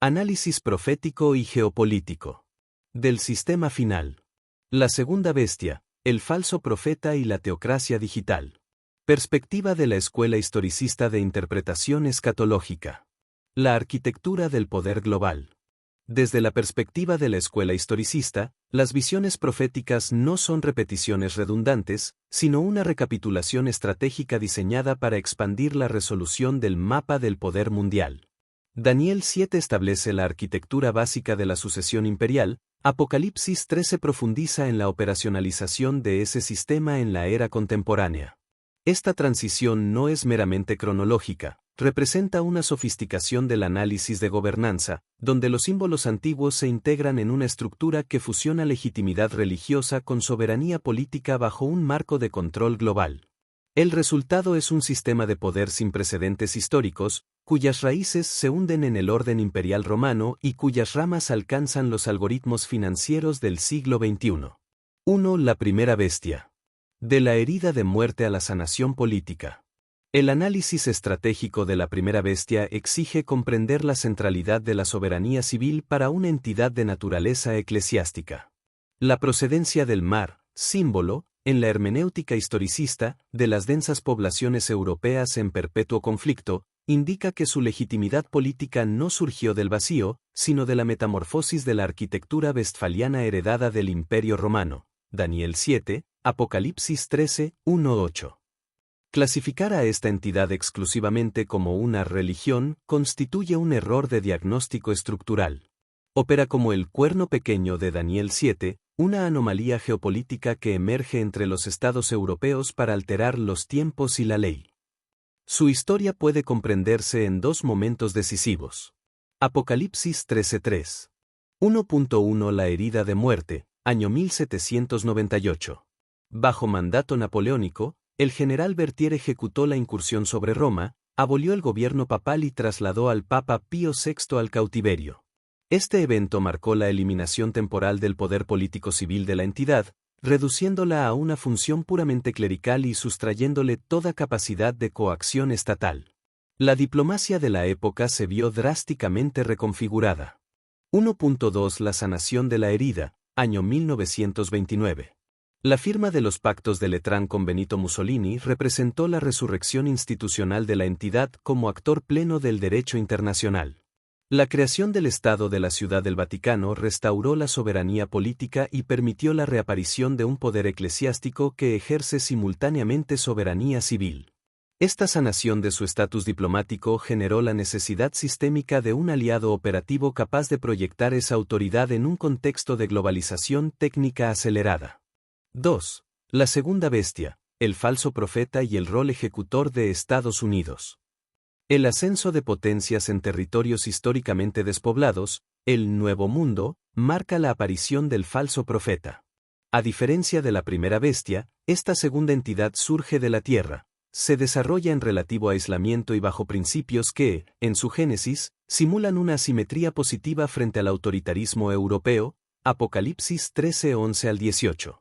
Análisis profético y geopolítico. Del sistema final. La segunda bestia, el falso profeta y la teocracia digital. Perspectiva de la Escuela Historicista de Interpretación Escatológica. La arquitectura del poder global. Desde la perspectiva de la escuela historicista, las visiones proféticas no son repeticiones redundantes, sino una recapitulación estratégica diseñada para expandir la resolución del mapa del poder mundial. Daniel 7 establece la arquitectura básica de la sucesión imperial, Apocalipsis 13 profundiza en la operacionalización de ese sistema en la era contemporánea. Esta transición no es meramente cronológica, representa una sofisticación del análisis de gobernanza, donde los símbolos antiguos se integran en una estructura que fusiona legitimidad religiosa con soberanía política bajo un marco de control global. El resultado es un sistema de poder sin precedentes históricos, cuyas raíces se hunden en el orden imperial romano y cuyas ramas alcanzan los algoritmos financieros del siglo XXI. 1. La primera bestia. De la herida de muerte a la sanación política. El análisis estratégico de la primera bestia exige comprender la centralidad de la soberanía civil para una entidad de naturaleza eclesiástica. La procedencia del mar, símbolo, en la hermenéutica historicista, de las densas poblaciones europeas en perpetuo conflicto, indica que su legitimidad política no surgió del vacío, sino de la metamorfosis de la arquitectura westfaliana heredada del Imperio Romano. Daniel 7, Apocalipsis 13, 1-8. Clasificar a esta entidad exclusivamente como una religión constituye un error de diagnóstico estructural. Opera como el cuerno pequeño de Daniel 7, una anomalía geopolítica que emerge entre los estados europeos para alterar los tiempos y la ley. Su historia puede comprenderse en dos momentos decisivos. Apocalipsis 13:3. 1.1 La herida de muerte, año 1798. Bajo mandato napoleónico, el general Berthier ejecutó la incursión sobre Roma, abolió el gobierno papal y trasladó al Papa Pío VI al cautiverio. Este evento marcó la eliminación temporal del poder político civil de la entidad, reduciéndola a una función puramente clerical y sustrayéndole toda capacidad de coacción estatal. La diplomacia de la época se vio drásticamente reconfigurada. 1.2 La sanación de la herida, año 1929. La firma de los pactos de Letrán con Benito Mussolini representó la resurrección institucional de la entidad como actor pleno del derecho internacional. La creación del Estado de la Ciudad del Vaticano restauró la soberanía política y permitió la reaparición de un poder eclesiástico que ejerce simultáneamente soberanía civil. Esta sanación de su estatus diplomático generó la necesidad sistémica de un aliado operativo capaz de proyectar esa autoridad en un contexto de globalización técnica acelerada. 2. La segunda bestia, el falso profeta y el rol ejecutor de Estados Unidos. El ascenso de potencias en territorios históricamente despoblados, el Nuevo Mundo, marca la aparición del falso profeta. A diferencia de la primera bestia, esta segunda entidad surge de la tierra, se desarrolla en relativo aislamiento y bajo principios que, en su génesis, simulan una asimetría positiva frente al autoritarismo europeo. Apocalipsis 13:11-18.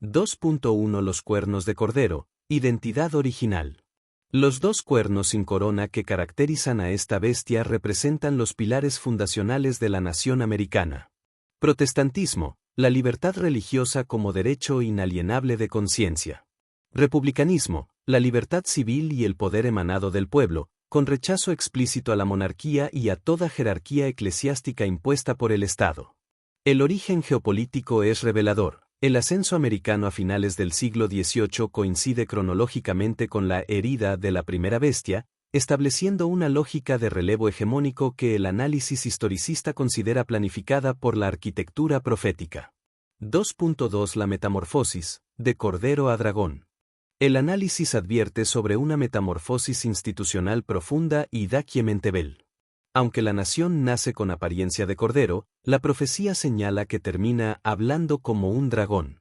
2.1 Los cuernos de cordero, identidad original. Los dos cuernos sin corona que caracterizan a esta bestia representan los pilares fundacionales de la nación americana. Protestantismo, la libertad religiosa como derecho inalienable de conciencia. Republicanismo, la libertad civil y el poder emanado del pueblo, con rechazo explícito a la monarquía y a toda jerarquía eclesiástica impuesta por el Estado. El origen geopolítico es revelador. El ascenso americano a finales del siglo XVIII coincide cronológicamente con la herida de la primera bestia, estableciendo una lógica de relevo hegemónico que el análisis historicista considera planificada por la arquitectura profética. 2.2 La metamorfosis, de cordero a dragón. El análisis advierte sobre una metamorfosis institucional profunda y da Quiementebel. Aunque la nación nace con apariencia de cordero, la profecía señala que termina hablando como un dragón.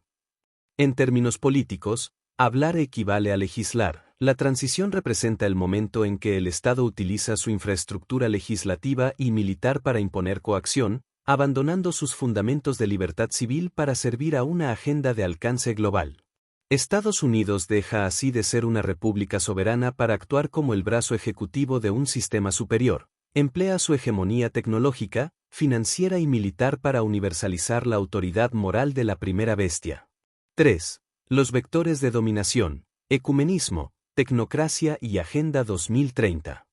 En términos políticos, hablar equivale a legislar. La transición representa el momento en que el Estado utiliza su infraestructura legislativa y militar para imponer coacción, abandonando sus fundamentos de libertad civil para servir a una agenda de alcance global. Estados Unidos deja así de ser una república soberana para actuar como el brazo ejecutivo de un sistema superior. Emplea su hegemonía tecnológica, financiera y militar para universalizar la autoridad moral de la primera bestia. 3. Los vectores de dominación, ecumenismo, tecnocracia y Agenda 2030.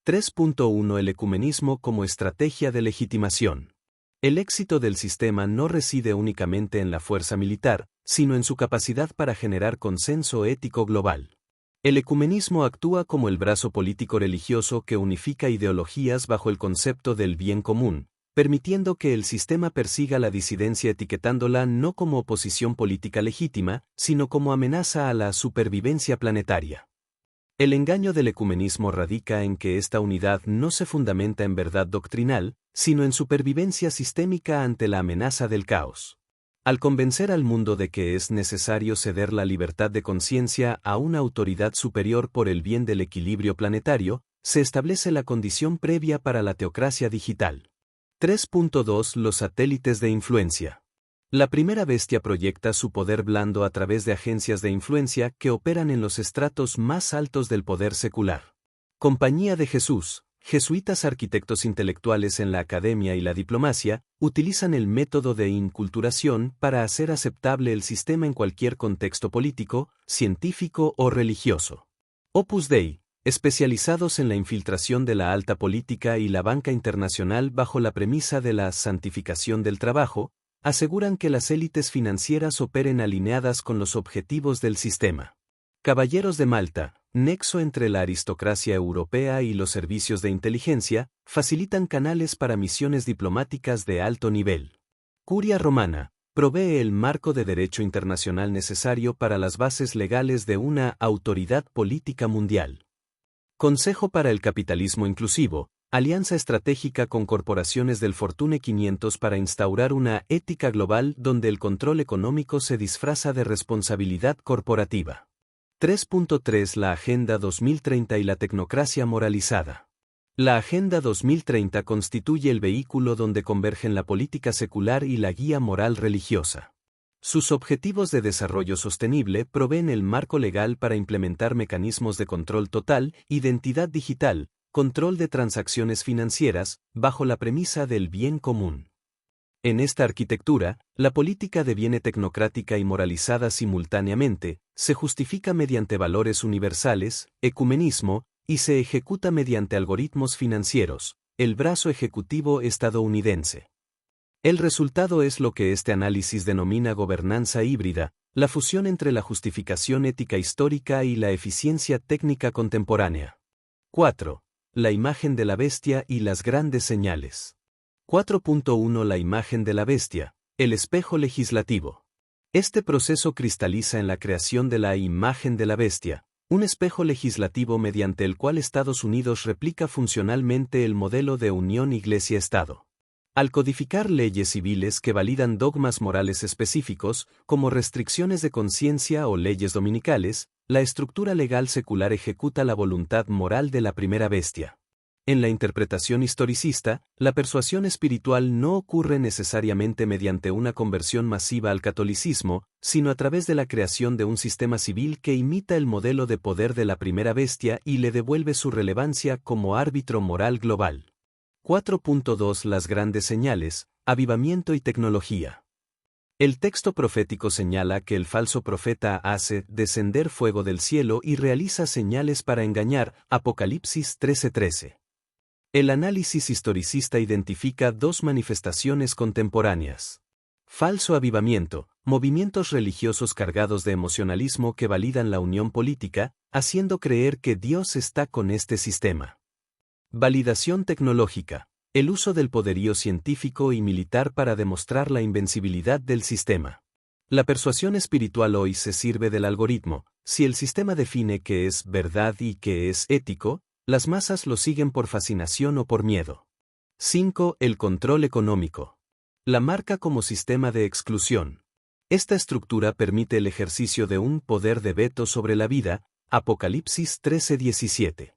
3.1 El ecumenismo como estrategia de legitimación. El éxito del sistema no reside únicamente en la fuerza militar, sino en su capacidad para generar consenso ético global. El ecumenismo actúa como el brazo político-religioso que unifica ideologías bajo el concepto del bien común, permitiendo que el sistema persiga la disidencia etiquetándola no como oposición política legítima, sino como amenaza a la supervivencia planetaria. El engaño del ecumenismo radica en que esta unidad no se fundamenta en verdad doctrinal, sino en supervivencia sistémica ante la amenaza del caos. Al convencer al mundo de que es necesario ceder la libertad de conciencia a una autoridad superior por el bien del equilibrio planetario, se establece la condición previa para la teocracia digital. 3.2 Los satélites de influencia. La primera bestia proyecta su poder blando a través de agencias de influencia que operan en los estratos más altos del poder secular. Compañía de Jesús, jesuitas arquitectos intelectuales en la academia y la diplomacia, utilizan el método de inculturación para hacer aceptable el sistema en cualquier contexto político, científico o religioso. Opus Dei, especializados en la infiltración de la alta política y la banca internacional bajo la premisa de la santificación del trabajo, aseguran que las élites financieras operen alineadas con los objetivos del sistema. Caballeros de Malta, nexo entre la aristocracia europea y los servicios de inteligencia, facilitan canales para misiones diplomáticas de alto nivel. Curia Romana, provee el marco de derecho internacional necesario para las bases legales de una autoridad política mundial. Consejo para el Capitalismo Inclusivo, alianza estratégica con corporaciones del Fortune 500 para instaurar una ética global donde el control económico se disfraza de responsabilidad corporativa. 3.3 La Agenda 2030 y la tecnocracia moralizada. La Agenda 2030 constituye el vehículo donde convergen la política secular y la guía moral religiosa. Sus objetivos de desarrollo sostenible proveen el marco legal para implementar mecanismos de control total, identidad digital, control de transacciones financieras, bajo la premisa del bien común. En esta arquitectura, la política deviene tecnocrática y moralizada simultáneamente, se justifica mediante valores universales, ecumenismo, y se ejecuta mediante algoritmos financieros, el brazo ejecutivo estadounidense. El resultado es lo que este análisis denomina gobernanza híbrida, la fusión entre la justificación ética histórica y la eficiencia técnica contemporánea. 4. La imagen de la bestia y las grandes señales. 4.1 La imagen de la bestia, el espejo legislativo. Este proceso cristaliza en la creación de la imagen de la bestia, un espejo legislativo mediante el cual Estados Unidos replica funcionalmente el modelo de unión Iglesia-Estado. Al codificar leyes civiles que validan dogmas morales específicos, como restricciones de conciencia o leyes dominicales, la estructura legal secular ejecuta la voluntad moral de la primera bestia. En la interpretación historicista, la persuasión espiritual no ocurre necesariamente mediante una conversión masiva al catolicismo, sino a través de la creación de un sistema civil que imita el modelo de poder de la primera bestia y le devuelve su relevancia como árbitro moral global. 4.2 Las grandes señales, avivamiento y tecnología. El texto profético señala que el falso profeta hace descender fuego del cielo y realiza señales para engañar, Apocalipsis 13:13. El análisis historicista identifica dos manifestaciones contemporáneas. Falso avivamiento, movimientos religiosos cargados de emocionalismo que validan la unión política, haciendo creer que Dios está con este sistema. Validación tecnológica. El uso del poderío científico y militar para demostrar la invencibilidad del sistema. La persuasión espiritual hoy se sirve del algoritmo. Si el sistema define qué es verdad y qué es ético, las masas lo siguen por fascinación o por miedo. 5. El control económico. La marca como sistema de exclusión. Esta estructura permite el ejercicio de un poder de veto sobre la vida, Apocalipsis 13:17.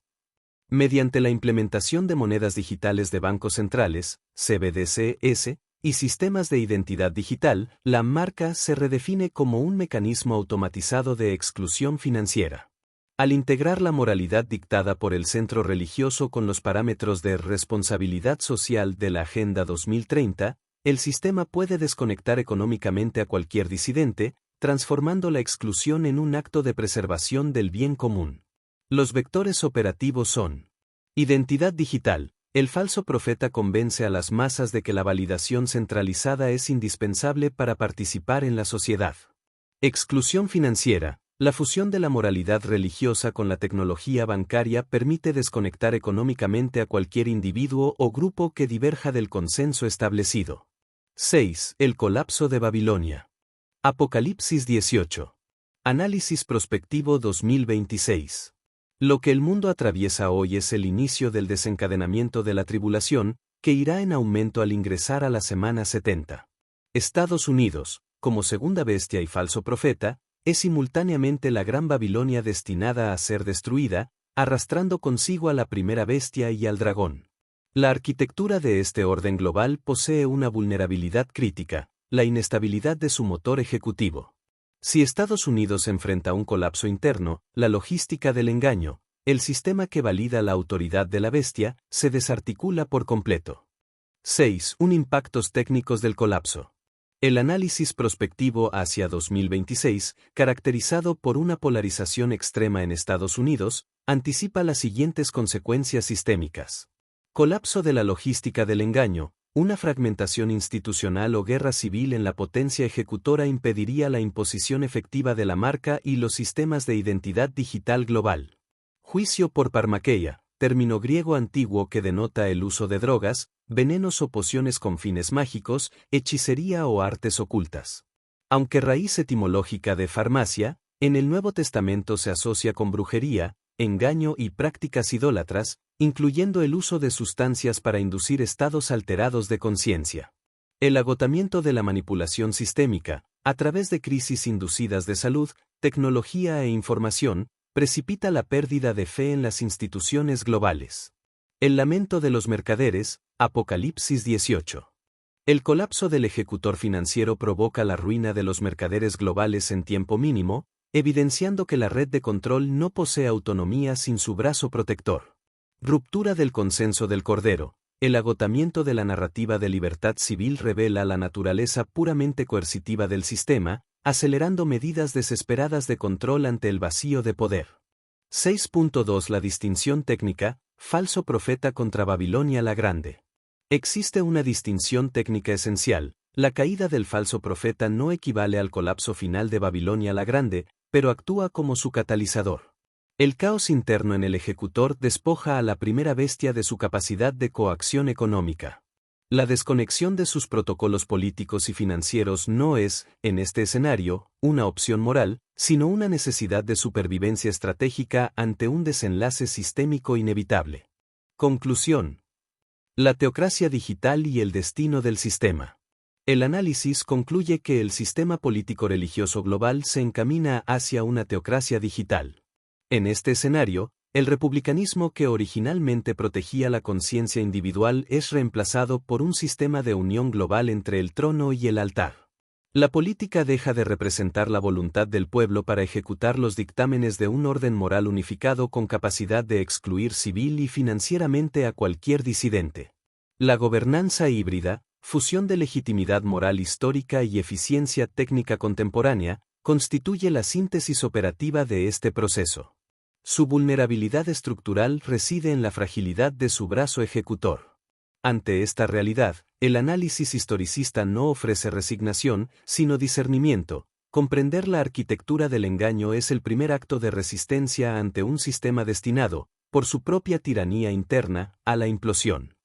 Mediante la implementación de monedas digitales de bancos centrales, CBDCs, y sistemas de identidad digital, la marca se redefine como un mecanismo automatizado de exclusión financiera. Al integrar la moralidad dictada por el centro religioso con los parámetros de responsabilidad social de la Agenda 2030, el sistema puede desconectar económicamente a cualquier disidente, transformando la exclusión en un acto de preservación del bien común. Los vectores operativos son: identidad digital. El falso profeta convence a las masas de que la validación centralizada es indispensable para participar en la sociedad. Exclusión financiera. La fusión de la moralidad religiosa con la tecnología bancaria permite desconectar económicamente a cualquier individuo o grupo que diverja del consenso establecido. 6. El colapso de Babilonia. Apocalipsis 18. Análisis prospectivo 2026. Lo que el mundo atraviesa hoy es el inicio del desencadenamiento de la tribulación, que irá en aumento al ingresar a la semana 70. Estados Unidos, como segunda bestia y falso profeta, es simultáneamente la gran Babilonia destinada a ser destruida, arrastrando consigo a la primera bestia y al dragón. La arquitectura de este orden global posee una vulnerabilidad crítica: la inestabilidad de su motor ejecutivo. Si Estados Unidos enfrenta un colapso interno, la logística del engaño, el sistema que valida la autoridad de la bestia, se desarticula por completo. 6. Impactos técnicos del colapso. El análisis prospectivo hacia 2026, caracterizado por una polarización extrema en Estados Unidos, anticipa las siguientes consecuencias sistémicas. Colapso de la logística del engaño. Una fragmentación institucional o guerra civil en la potencia ejecutora impediría la imposición efectiva de la marca y los sistemas de identidad digital global. Juicio por parmakeia, término griego antiguo que denota el uso de drogas, venenos o pociones con fines mágicos, hechicería o artes ocultas. Aunque raíz etimológica de farmacia, en el Nuevo Testamento se asocia con brujería, engaño y prácticas idólatras, incluyendo el uso de sustancias para inducir estados alterados de conciencia. El agotamiento de la manipulación sistémica, a través de crisis inducidas de salud, tecnología e información, precipita la pérdida de fe en las instituciones globales. El lamento de los mercaderes, Apocalipsis 18. El colapso del ejecutor financiero provoca la ruina de los mercaderes globales en tiempo mínimo, evidenciando que la red de control no posee autonomía sin su brazo protector. Ruptura del consenso del Cordero. El agotamiento de la narrativa de libertad civil revela la naturaleza puramente coercitiva del sistema, acelerando medidas desesperadas de control ante el vacío de poder. 6.2 La distinción técnica, falso profeta contra Babilonia la Grande. Existe una distinción técnica esencial: la caída del falso profeta no equivale al colapso final de Babilonia la Grande, pero actúa como su catalizador. El caos interno en el ejecutor despoja a la primera bestia de su capacidad de coacción económica. La desconexión de sus protocolos políticos y financieros no es, en este escenario, una opción moral, sino una necesidad de supervivencia estratégica ante un desenlace sistémico inevitable. Conclusión. La teocracia digital y el destino del sistema. El análisis concluye que el sistema político-religioso global se encamina hacia una teocracia digital. En este escenario, el republicanismo que originalmente protegía la conciencia individual es reemplazado por un sistema de unión global entre el trono y el altar. La política deja de representar la voluntad del pueblo para ejecutar los dictámenes de un orden moral unificado con capacidad de excluir civil y financieramente a cualquier disidente. La gobernanza híbrida, fusión de legitimidad moral histórica y eficiencia técnica contemporánea, constituye la síntesis operativa de este proceso. Su vulnerabilidad estructural reside en la fragilidad de su brazo ejecutor. Ante esta realidad, el análisis historicista no ofrece resignación, sino discernimiento. Comprender la arquitectura del engaño es el primer acto de resistencia ante un sistema destinado, por su propia tiranía interna, a la implosión.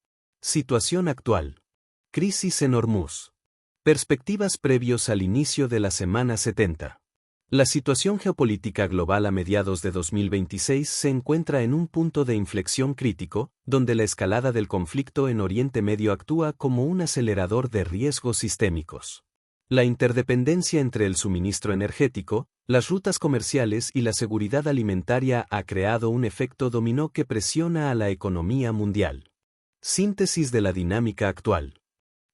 Situación actual. Crisis en Hormuz. Perspectivas previos al inicio de la semana 70. La situación geopolítica global a mediados de 2026 se encuentra en un punto de inflexión crítico, donde la escalada del conflicto en Oriente Medio actúa como un acelerador de riesgos sistémicos. La interdependencia entre el suministro energético, las rutas comerciales y la seguridad alimentaria ha creado un efecto dominó que presiona a la economía mundial. Síntesis de la dinámica actual.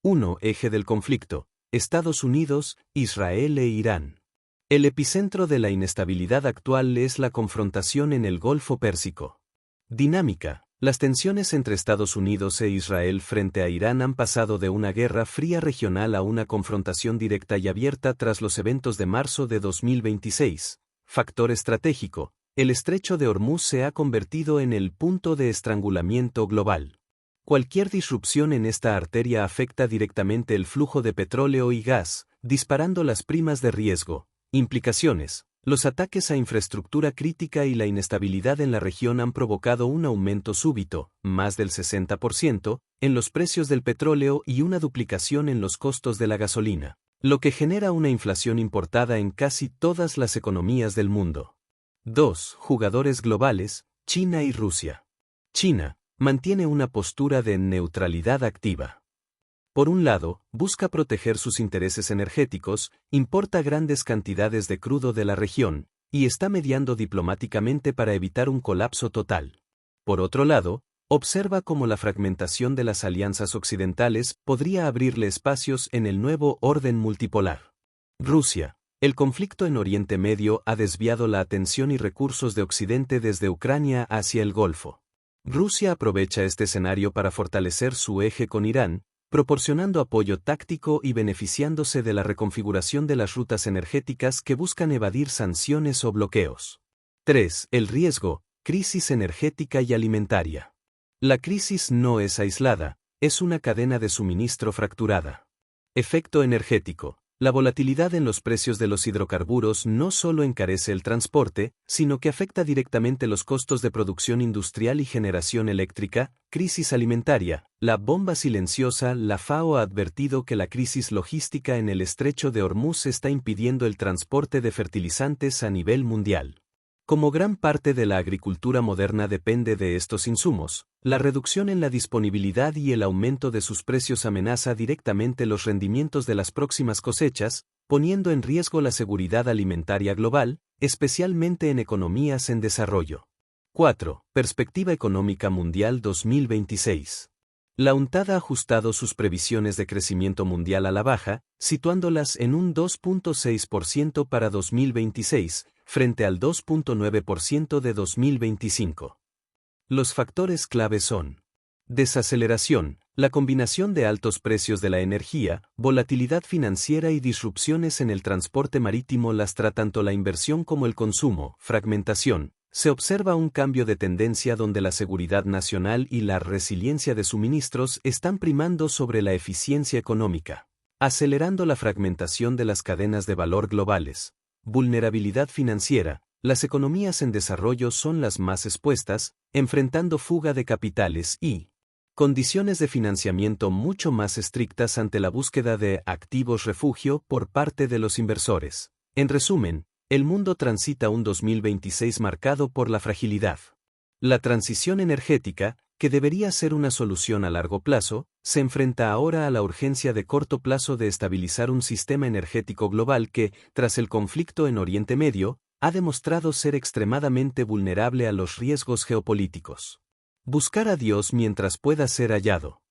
1. Eje del conflicto: Estados Unidos, Israel e Irán. El epicentro de la inestabilidad actual es la confrontación en el Golfo Pérsico. Dinámica. Las tensiones entre Estados Unidos e Israel frente a Irán han pasado de una guerra fría regional a una confrontación directa y abierta tras los eventos de marzo de 2026. Factor estratégico. El estrecho de Hormuz se ha convertido en el punto de estrangulamiento global. Cualquier disrupción en esta arteria afecta directamente el flujo de petróleo y gas, disparando las primas de riesgo. Implicaciones. Los ataques a infraestructura crítica y la inestabilidad en la región han provocado un aumento súbito, más del 60%, en los precios del petróleo y una duplicación en los costos de la gasolina, lo que genera una inflación importada en casi todas las economías del mundo. 2. Jugadores globales, China y Rusia. China mantiene una postura de neutralidad activa. Por un lado, busca proteger sus intereses energéticos, importa grandes cantidades de crudo de la región, y está mediando diplomáticamente para evitar un colapso total. Por otro lado, observa cómo la fragmentación de las alianzas occidentales podría abrirle espacios en el nuevo orden multipolar. Rusia. El conflicto en Oriente Medio ha desviado la atención y recursos de Occidente desde Ucrania hacia el Golfo. Rusia aprovecha este escenario para fortalecer su eje con Irán, proporcionando apoyo táctico y beneficiándose de la reconfiguración de las rutas energéticas que buscan evadir sanciones o bloqueos. 3. El riesgo, crisis energética y alimentaria. La crisis no es aislada, es una cadena de suministro fracturada. Efecto energético. La volatilidad en los precios de los hidrocarburos no solo encarece el transporte, sino que afecta directamente los costos de producción industrial y generación eléctrica. Crisis alimentaria. La bomba silenciosa. La FAO ha advertido que la crisis logística en el estrecho de Hormuz está impidiendo el transporte de fertilizantes a nivel mundial. Como gran parte de la agricultura moderna depende de estos insumos, la reducción en la disponibilidad y el aumento de sus precios amenaza directamente los rendimientos de las próximas cosechas, poniendo en riesgo la seguridad alimentaria global, especialmente en economías en desarrollo. 4. Perspectiva económica mundial 2026. La UNCTAD ha ajustado sus previsiones de crecimiento mundial a la baja, situándolas en un 2.6% para 2026, frente al 2.9% de 2025. Los factores clave son: desaceleración, la combinación de altos precios de la energía, volatilidad financiera y disrupciones en el transporte marítimo lastra tanto la inversión como el consumo. Fragmentación, se observa un cambio de tendencia donde la seguridad nacional y la resiliencia de suministros están primando sobre la eficiencia económica, acelerando la fragmentación de las cadenas de valor globales. Vulnerabilidad financiera, las economías en desarrollo son las más expuestas, enfrentando fuga de capitales y condiciones de financiamiento mucho más estrictas ante la búsqueda de activos refugio por parte de los inversores. En resumen, el mundo transita un 2026 marcado por la fragilidad. La transición energética, que debería ser una solución a largo plazo, se enfrenta ahora a la urgencia de corto plazo de estabilizar un sistema energético global que, tras el conflicto en Oriente Medio, ha demostrado ser extremadamente vulnerable a los riesgos geopolíticos. Buscar a Dios mientras pueda ser hallado.